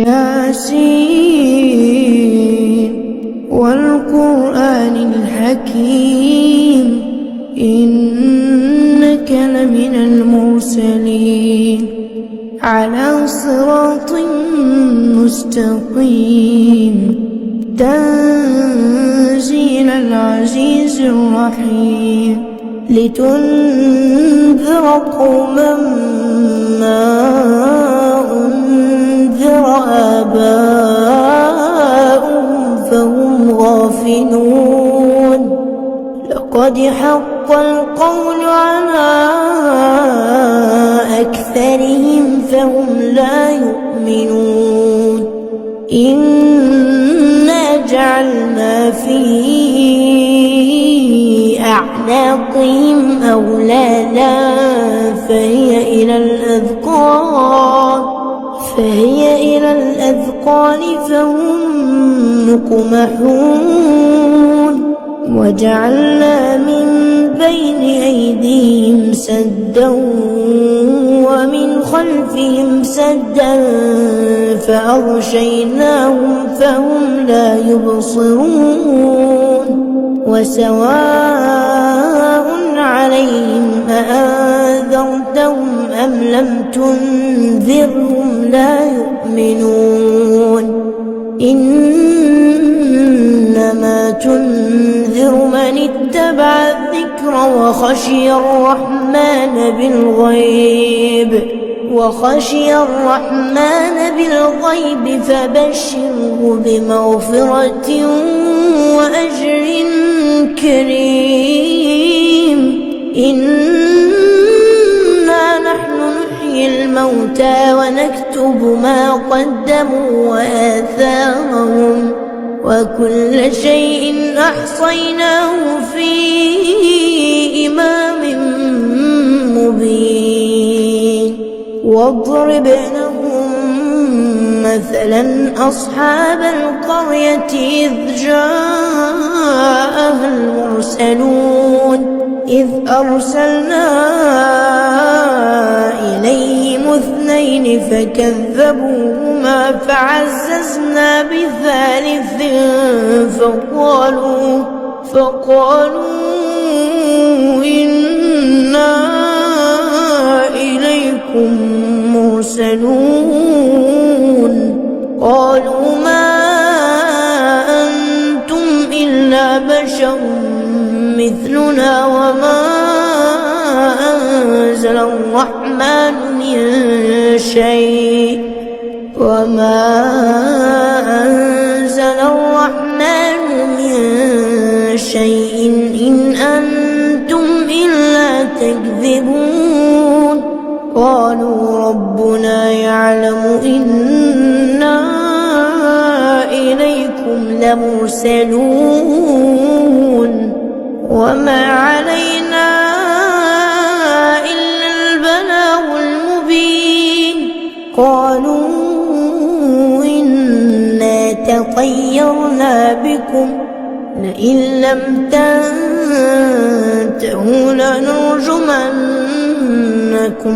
ياسين والقرآن الحكيم إنك لمن المرسلين على صراط مستقيم تنزيل العزيز الرحيم لتنذر قوما ما أنذر آباؤهم فهم غافلون لقد حق القول على أكثرهم فهم لا يؤمنون إنا جعلنا في أعناقهم أغلالا فهي إلى الأذقان فهم مقمحون وجعلنا من بين أيديهم سدا ومن خلفهم سدا فأغشيناهم فهم لا يبصرون وسواء عليهم أأنذرتهم أم لم تنذرهم لا يؤمنون إنما تنذر من اتبع الذكر وخشي الرحمن بالغيب فبشره بمغفرة وأجر كريم إنا نحن نحيي الموتى ونكتب ما قدموا وآثارهم وكل شيء أحصيناه في إمام مبين واضرب لهم مثلا أصحاب القرية إذ جاءها المرسلون إذ أرسلنا إليهم اثنين فكذبوهما فعززنا بثالث فقالوا إنا إليكم مرسلون قالوا ما أنتم إلا بشر مثلنا وما أنزل الرحمن من شيء إن أنتم إلا تكذبون قالوا ربنا يعلم إنا إليكم لمرسلون وما علينا إلا البلاغ المبين قالوا إنا تطيرنا بكم لئن لم تنتهوا لنرجمنكم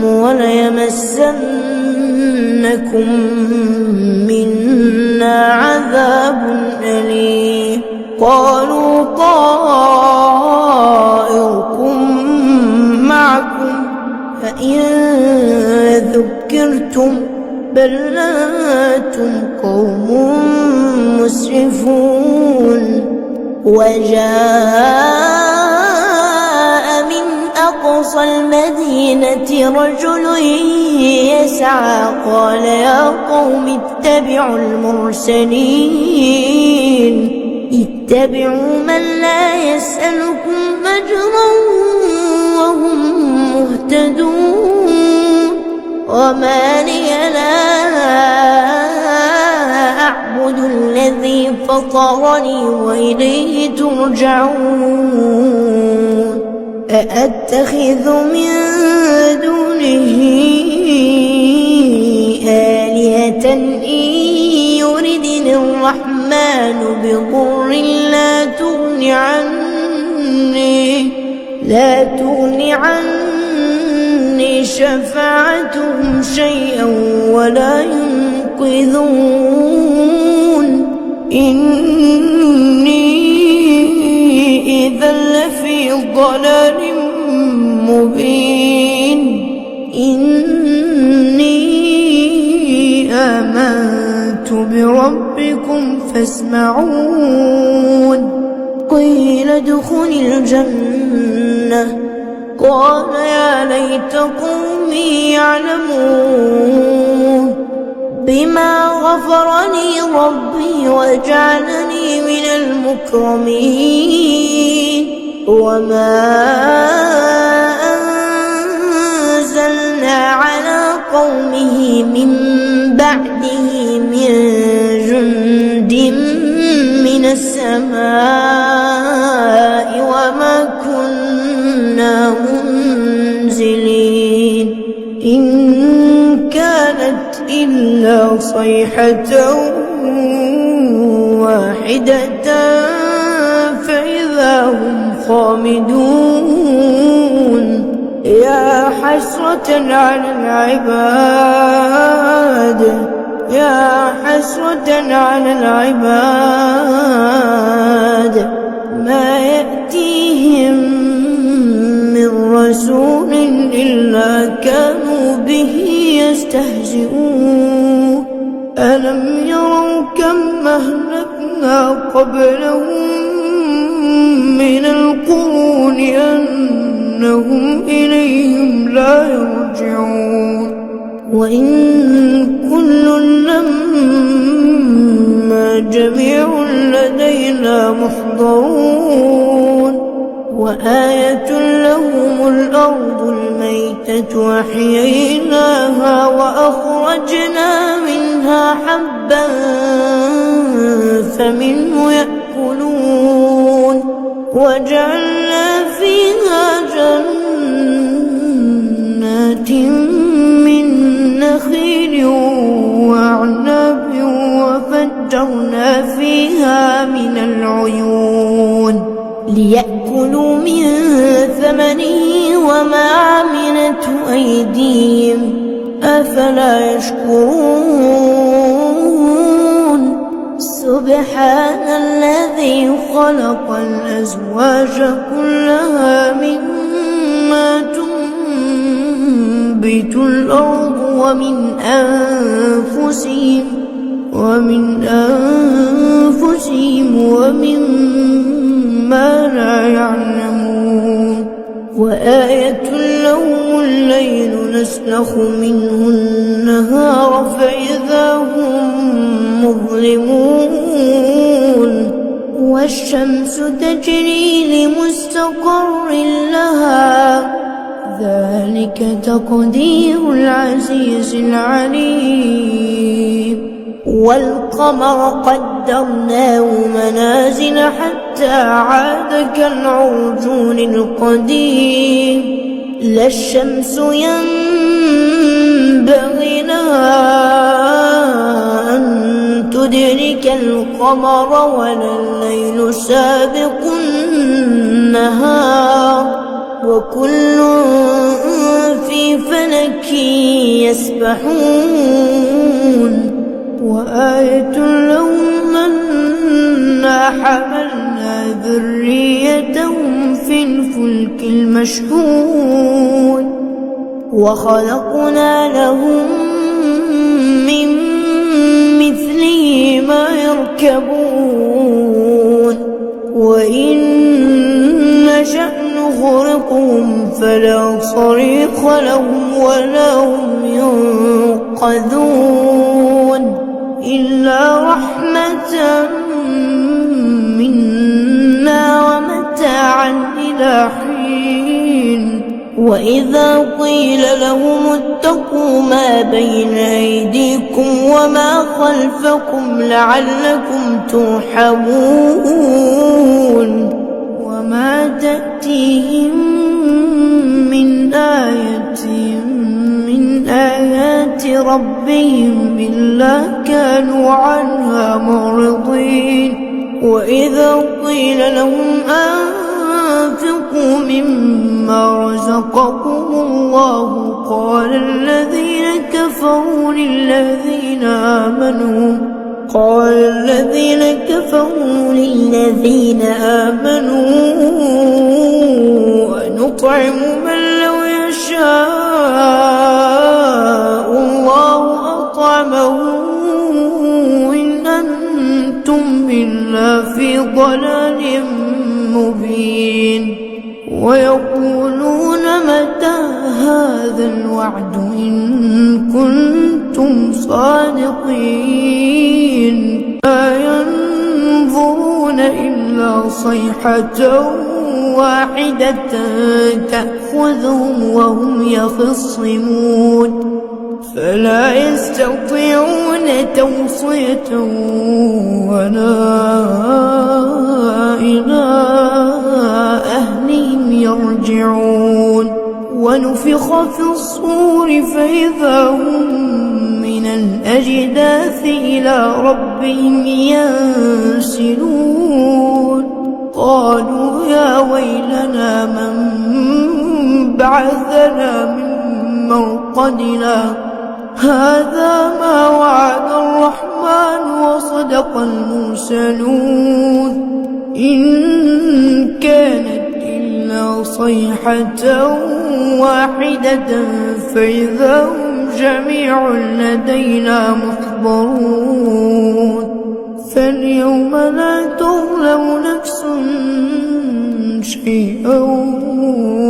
وليمسنكم منا عذاب أليم قالوا طائركم معكم فإن ذكرتم بل أنتم قوم مسرفون وجاء من أقصى المدينة رجل يسعى قال يا قوم اتبعوا اتبعوا من لا يسألكم أجرا وهم مهتدون وما لي لا أعبد الذي فطرني وإليه ترجعون أأتخذ من دونه آلهة إن يردني الرحمن بضر لا تغني عني شفاعتهم شيئا ولا ينقذون يوقظون إني إذا لفي ضلال مبين إني آمنت بربكم فاسمعون قيل ادخل الجنة قال يا ليت قومي يعلمون بما غفر لي ربي وجعلني من المكرمين وما أنزلنا على قومه من بعده من جند من السماء وما كنا منزلين إن كانت إلا صيحة واحدة فإذا هم خامدون يا حسرة على العباد يا حسرة على العباد ما يأتيهم من رسول إلا كانوا به يستهزئون ألم يروا كم أهلكنا قبلهم من القرون أنهم إليهم لا يرجعون وإن كل لما جميع لدينا محضرون وآية لهم الأرض الميتة أحييناها وأخرجنا منها حبا فمنه يأكلون وجعلنا فيها جنات من نخيل وأعناب وفجرنا فيها من العيون ليأكلوا من ثمنه وما عملته أيديهم أفلا يشكرون سبحان الذي خلق الأزواج كلها مما تنبت الأرض ومن أنفسهم ومما لا يعلمون وآية لهم الليل نسلخ منه النهار فإذا هم مظلمون والشمس تجري لمستقر لها ذلك تقدير العزيز العليم والقمر قدرناه منازل حتى عاد كالعرجون القديم لا الشمس ينبغي لها أن تدرك القمر ولا الليل سابق النهار وكل في فلك يسبحون وآية لهم أنا حملنا ذريتهم في الفلك المشحون وخلقنا لهم من مثله ما يركبون وإن نشأ نغرقهم فلا صريخ لهم ولا هم ينقذون إلا رحمة منا ومتاعا إلى حين وإذا قيل لهم اتقوا ما بين أيديكم وما خلفكم لعلكم ترحمون وما تأتيهم من آية من آيات ربهم إلا كانوا عنها معرضين وإذا قيل لهم أنفقوا مما رزقكم الله قال الذين كفروا للذين آمنوا أنطعم من لو يشاء الله أطعمه إن أنتم إلا في ضلال مبين ويقولون متى هذا الوعد إن كنتم صادقين لا ينظرون إلا صيحة واحدة تأخذهم وهم يخصمون فلا يستطيعون توصية ولا إلى أهلهم يرجعون ونفخ في الصور فإذا هم من الأجداث إلى ربهم ينسلون قالوا يا ويلنا من بعثنا من مرقدنا هذا ما وعد الرحمن وصدق المرسلون إن كانت إلا صيحة واحدة فإذا هم جميع لدينا محضرون فاليوم لا تظلم نفس شيئا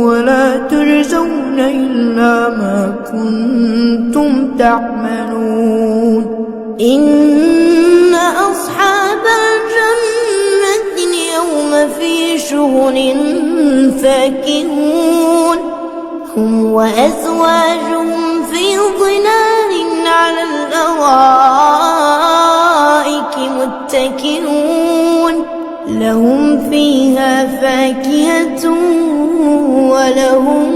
ولا تجزون إلا ما كنتم تعملون إن أصحاب الجنة اليوم في شغل فاكهون هم وأزواجهم في ظلال على الأرائك متكئون لهم فيها فاكهة ولهم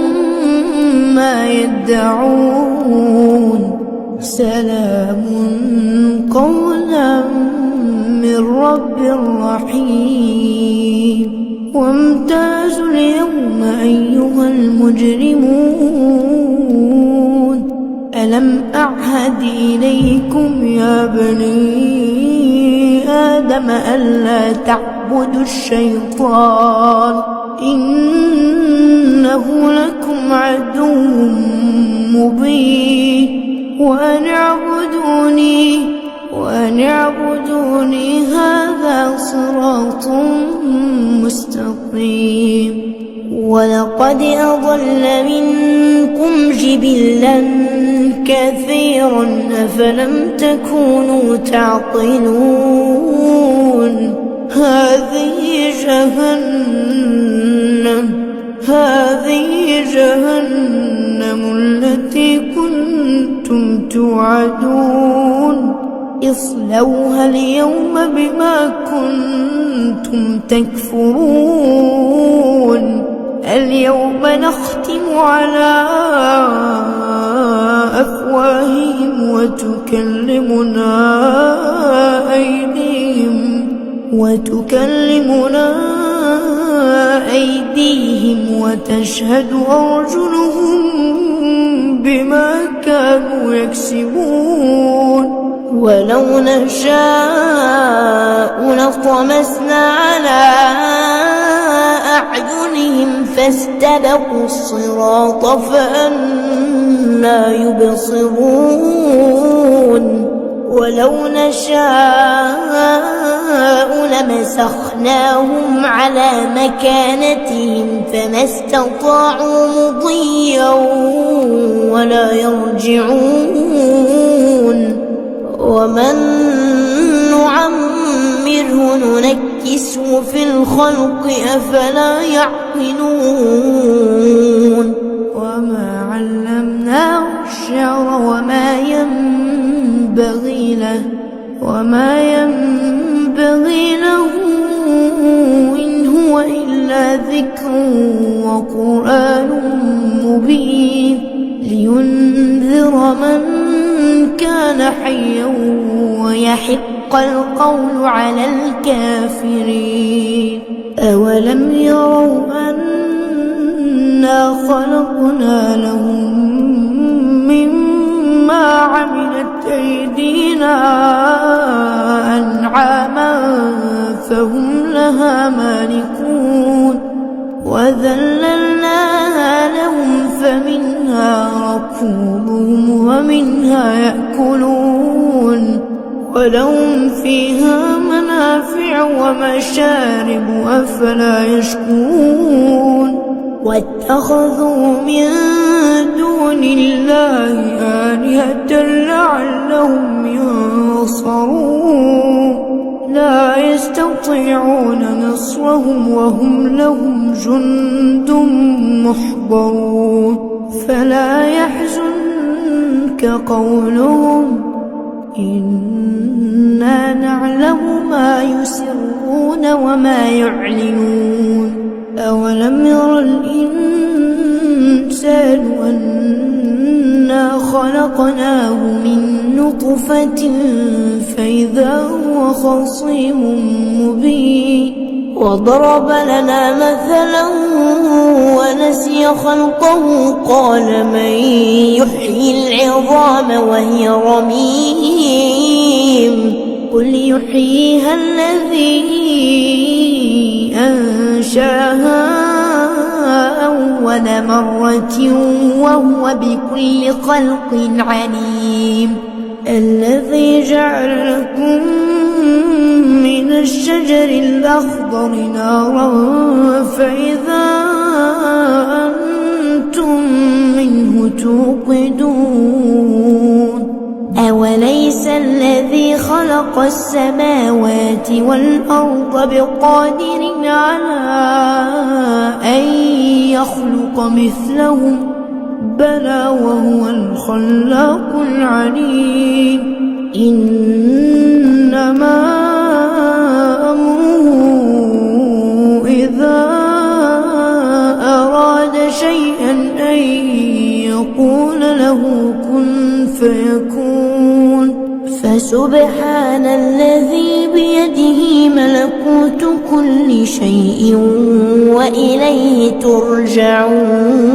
ما يدعون سلام قولا من رب رحيم وامتازوا اليوم أيها المجرمون ألم أعهد إليكم يا بني آدم ألا تعبدوا الشيطان إنه لكم عدو مبين وأن اعبدوني هذا صراط مستقيم ولقد أضل منكم جبلا كثيرا أفلم تكونوا تعقلون هذه جهنم التي كنتم توعدون اصلوها اليوم بما كنتم تكفرون اليوم نختم على أفواههم وتكلمنا أيديهم وتشهد أرجلهم بما كانوا يكسبون ولو نشاء لطمسنا على أعينهم فاستبقوا الصراط فأنى يبصرون ولو نشاء لمسخناهم على مكانتهم فما استطاعوا مضيا ولا يرجعون ومن نعمره ننكسه في الخلق أفلا يعقلون وما علمناه الشعر وما ينبغي له إن هو إلا ذكر وقرآن مبين لينذر من كان حيا ويحق القول على الكافرين أولم يروا أنا خلقنا لهم مما عملت أيدينا أنعاما فهم لها مالكون وذللناها لهم فمنها ركوبهم ومنها يأكلون ولهم فيها منافع ومشارب أفلا يشكرون واتخذوا من دون الله آلهة لعلهم ينصرون لا يستطيعون نصرهم وهم لهم جند محضرون فلا يحزنك قولهم إنا نعلم ما يسرون وما يعلنون أولم ير الإنسان أنا خلقناه من نطفة فإذا هو خصيم مبين وضرب لنا مثلا ونسي خلقه قال من يحيي العظام وهي رميم قل يحييها الذي أنشاها أول مرة وهو بكل خلق عليم الذي جعل لكم من الشجر الأخضر نارا فإذا أنتم منه توقدون أوليس الذي خلق السماوات والأرض بقادر على أن يخلق مثلهم بلى وهو الخلاق العليم إنما أمره إذا أراد شيئا أن يقول له كن فيكون فسبحان الذي بيده ملكوت كل شيء وإليه ترجعون